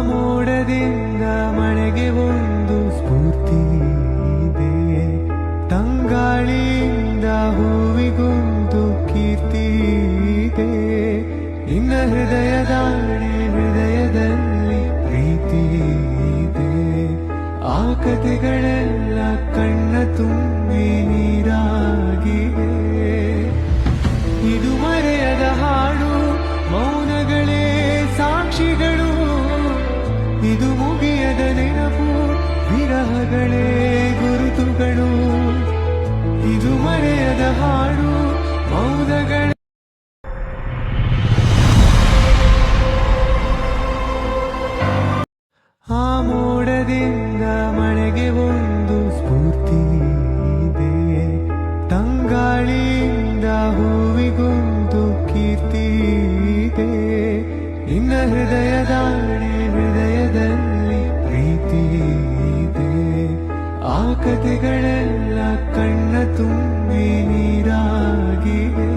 ಮೋಡದಿಂದ ಮಳೆಗೆ ಒಂದು ಸ್ಫೂರ್ತಿ ಇದೆ, ತಂಗಾಳಿಯಿಂದ ಹೂವಿಗೊಂದು ಕೀರ್ತಿ ಇದೆ. ನಿನ್ನ ಹೃದಯದಲ್ಲಿ ಪ್ರೀತಿ ಇದೆ, ಆ ಕಥೆಗಳೆಲ್ಲ ಕಣ್ಣ ತುಂಬಿ ನೀರಾಗಿವೆ. ಇದು ಮರೆಯದ ಹಾಡು, ಮೌನಗಳೇ ಸಾಕ್ಷಿಗಳು, ಇದು ಮುಗಿಯದ ನೆನಪು, ವಿರಹಗಳೇ ಗುರುತುಗಳು. ಇದು ಮರೆಯದ ಹಾಡು, ಮೌನಗಳೇ ಆ ಮೋಡದಿಂದ ಮಳೆಗೆ ಒಂದು ಸ್ಫೂರ್ತಿ ಇದೆ, ತಂಗಾಳಿಯಿಂದ ಹೂವಿಗೊಂದು ಕೀರ್ತಿ ಇದೆ. ನಿನ್ನ ಹೃದಯದಲ್ಲಿ ಪ್ರೀತಿ ಇದೆ, ಆ ಕಥೆಗಳೆಲ್ಲ ಕಣ್ಣ ತುಂಬಿ ನೀರಾಗಿವೆ.